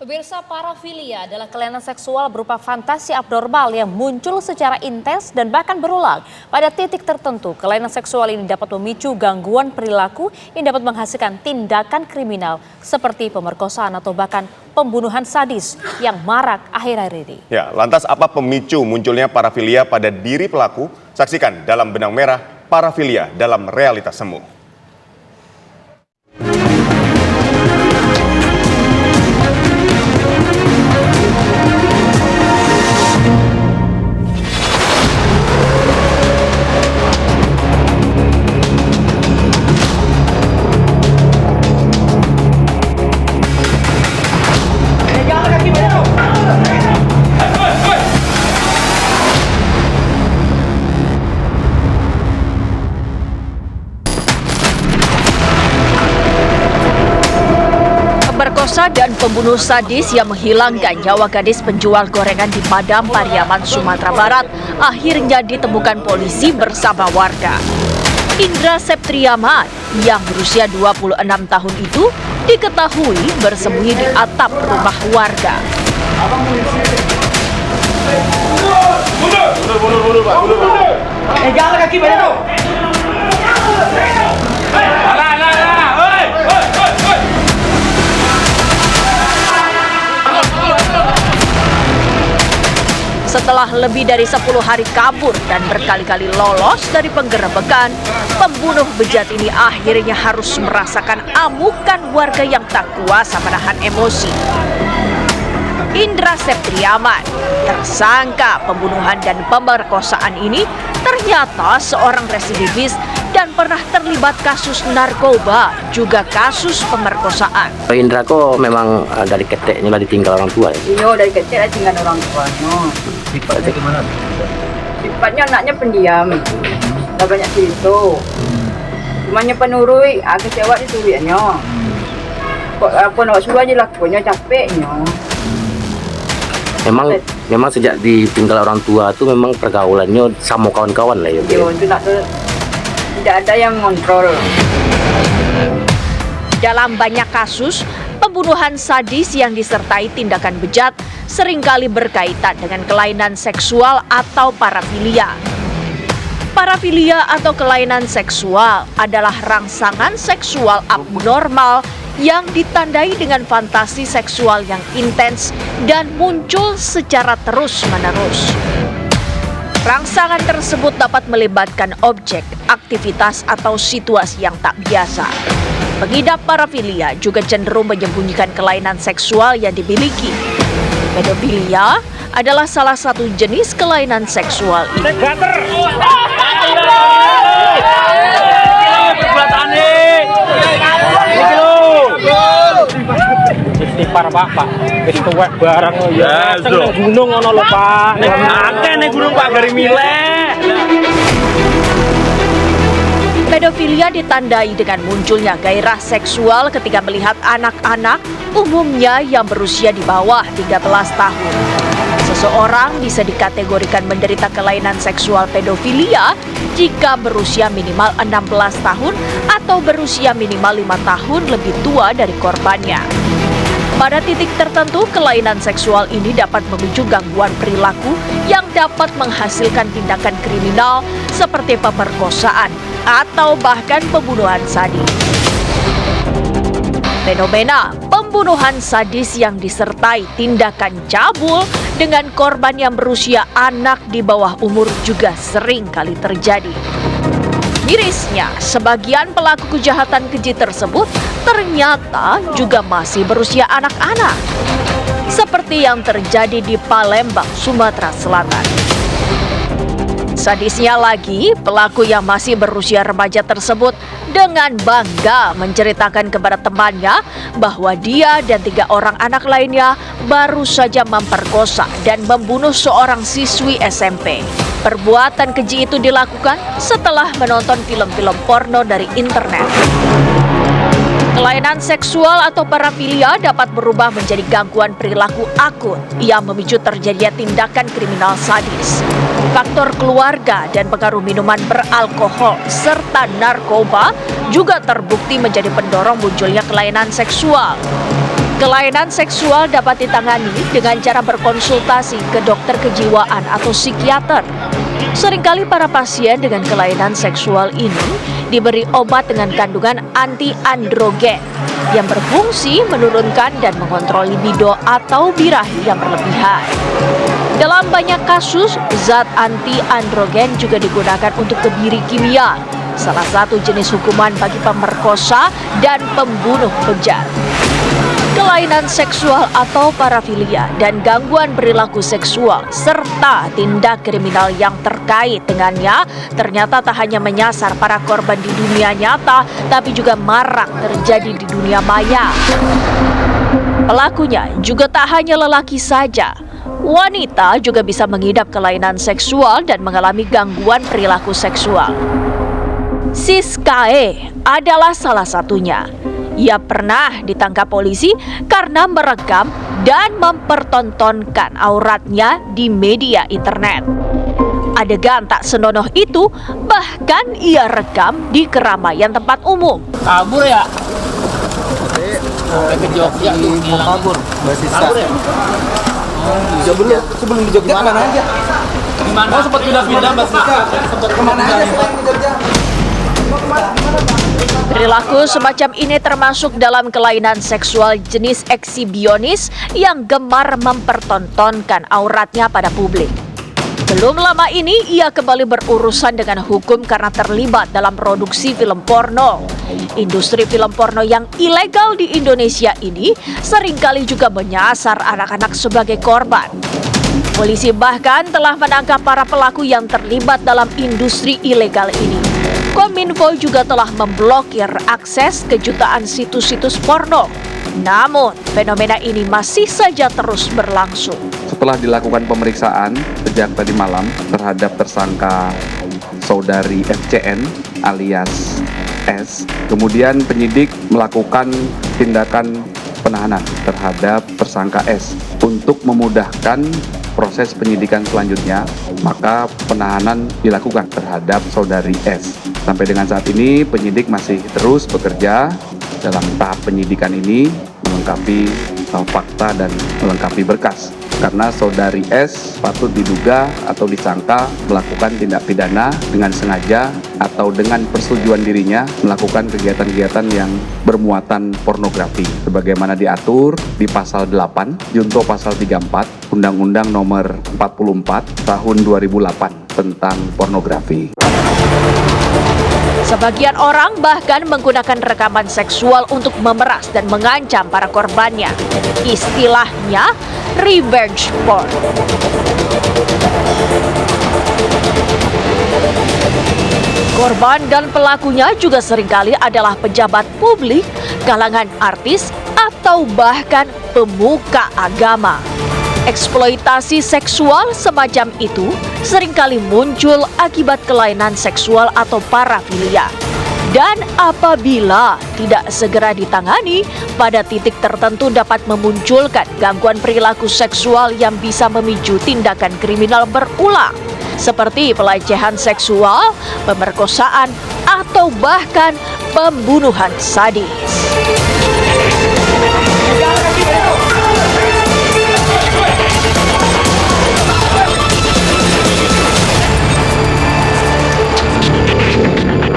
Pemirsa, parafilia adalah kelainan seksual berupa fantasi abnormal yang muncul secara intens dan bahkan berulang. Pada titik tertentu, kelainan seksual ini dapat memicu gangguan perilaku yang dapat menghasilkan tindakan kriminal seperti pemerkosaan atau bahkan pembunuhan sadis yang marak akhir-akhir ini. Ya, lantas apa pemicu munculnya parafilia pada diri pelaku? Saksikan dalam Benang Merah Parafilia dalam Realitas Semu. Pemerkosa dan pembunuh sadis yang menghilangkan nyawa gadis penjual gorengan di Padang Pariaman, Sumatera Barat akhirnya ditemukan polisi bersama warga. Indra Septriaman yang berusia 26 tahun itu diketahui bersembunyi di atap rumah warga. Jangan kaki banyak tuh. Setelah lebih dari 10 hari kabur dan berkali-kali lolos dari penggerebekan, pembunuh bejat ini akhirnya harus merasakan amukan warga yang tak kuasa menahan emosi. Indra Septriaman, tersangka pembunuhan dan pemerkosaan ini ternyata seorang residivis dan pernah terlibat kasus narkoba, juga kasus pemerkosaan. Indra kok memang dari keteknya lah ditinggal orang tua ya? Iya, dari kecil lah tinggal orang tuanya. Sifatnya gimana? Sifatnya anaknya pendiam, tak banyak cerita. Cumanya penurut, kecewa disuruhnya. Kok apa nak suruh aja lakunya, capeknya. Memang sejak ditinggal orang tua itu memang pergaulannya sama kawan-kawan lah ya. Iya, itu tidak ada yang ngontrol. Dalam banyak kasus, pembunuhan sadis yang disertai tindakan bejat seringkali berkaitan dengan kelainan seksual atau parafilia. Parafilia atau kelainan seksual adalah rangsangan seksual abnormal yang ditandai dengan fantasi seksual yang intens dan muncul secara terus-menerus. Rangsangan tersebut dapat melibatkan objek, aktivitas, atau situasi yang tak biasa. Pengidap parafilia juga cenderung menyembunyikan kelainan seksual yang dimiliki. Pedofilia adalah salah satu jenis kelainan seksual ini. Istighfar Pak. Wis tuwek barang ya. Gunung ngono lho Pak. Akeh ning gunung Pak gari milih. Pedofilia ditandai dengan munculnya gairah seksual ketika melihat anak-anak, umumnya yang berusia di bawah 13 tahun. Seseorang bisa dikategorikan menderita kelainan seksual pedofilia jika berusia minimal 16 tahun atau berusia minimal 5 tahun lebih tua dari korbannya. Pada titik tertentu, kelainan seksual ini dapat memicu gangguan perilaku yang dapat menghasilkan tindakan kriminal seperti pemerkosaan atau bahkan pembunuhan sadis. Fenomena pembunuhan sadis yang disertai tindakan cabul dengan korban yang berusia anak di bawah umur juga sering kali terjadi. Mirisnya, sebagian pelaku kejahatan keji tersebut ternyata juga masih berusia anak-anak. Seperti yang terjadi di Palembang, Sumatera Selatan. Sadisnya lagi, pelaku yang masih berusia remaja tersebut dengan bangga menceritakan kepada temannya bahwa dia dan 3 orang anak lainnya baru saja memperkosa dan membunuh seorang siswi SMP. Perbuatan keji itu dilakukan setelah menonton film-film porno dari internet. Kelainan seksual atau parafilia dapat berubah menjadi gangguan perilaku akut yang memicu terjadinya tindakan kriminal sadis. Faktor keluarga dan pengaruh minuman beralkohol serta narkoba juga terbukti menjadi pendorong munculnya kelainan seksual. Kelainan seksual dapat ditangani dengan cara berkonsultasi ke dokter kejiwaan atau psikiater. Seringkali para pasien dengan kelainan seksual ini diberi obat dengan kandungan anti-androgen yang berfungsi menurunkan dan mengontrol libido atau birahi yang berlebihan. Dalam banyak kasus, zat anti-androgen juga digunakan untuk kebiri kimia, salah satu jenis hukuman bagi pemerkosa dan pembunuh bejat. Kelainan seksual atau parafilia dan gangguan perilaku seksual serta tindak kriminal yang terkait dengannya ternyata tak hanya menyasar para korban di dunia nyata, tapi juga marak terjadi di dunia maya. Pelakunya juga tak hanya lelaki saja. Wanita juga bisa mengidap kelainan seksual dan mengalami gangguan perilaku seksual. Siskae adalah salah satunya. Ia pernah ditangkap polisi karena merekam dan mempertontonkan auratnya di media internet. Adegan tak senonoh itu bahkan ia rekam di keramaian tempat umum. Kabur ya? Sampai ke Jogja tuh kabur. Kabur ya? Sebelum di Jogja kemana aja? Gimana? Sempat pindah-pindah Mbak Sika? Sempat Kemana aja selain di Jogja? Perilaku semacam ini termasuk dalam kelainan seksual jenis ekshibionis yang gemar mempertontonkan auratnya pada publik. Belum lama ini ia kembali berurusan dengan hukum karena terlibat dalam produksi film porno. Industri film porno yang ilegal di Indonesia ini seringkali juga menyasar anak-anak sebagai korban. Polisi bahkan telah menangkap para pelaku yang terlibat dalam industri ilegal ini. Kominfo juga telah memblokir akses ke jutaan situs-situs porno. Namun, fenomena ini masih saja terus berlangsung. Setelah dilakukan pemeriksaan sejak tadi malam terhadap tersangka saudari FCN alias S, kemudian penyidik melakukan tindakan penahanan terhadap tersangka S untuk memudahkan proses penyidikan selanjutnya, maka penahanan dilakukan terhadap saudari S. Sampai dengan saat ini penyidik masih terus bekerja dalam tahap penyidikan ini melengkapi fakta dan melengkapi berkas. Karena saudari S patut diduga atau disangka melakukan tindak pidana dengan sengaja atau dengan persetujuan dirinya melakukan kegiatan-kegiatan yang bermuatan pornografi. Sebagaimana diatur di pasal 8, junto pasal 34, Undang-Undang Nomor 44 Tahun 2008 tentang pornografi. Sebagian orang bahkan menggunakan rekaman seksual untuk memeras dan mengancam para korbannya. Istilahnya revenge porn. Korban dan pelakunya juga seringkali adalah pejabat publik, kalangan artis, atau bahkan pemuka agama. Eksploitasi seksual semacam itu seringkali muncul akibat kelainan seksual atau parafilia. Dan apabila tidak segera ditangani, pada titik tertentu dapat memunculkan gangguan perilaku seksual yang bisa memicu tindakan kriminal berulang, seperti pelecehan seksual, pemerkosaan, atau bahkan pembunuhan sadis.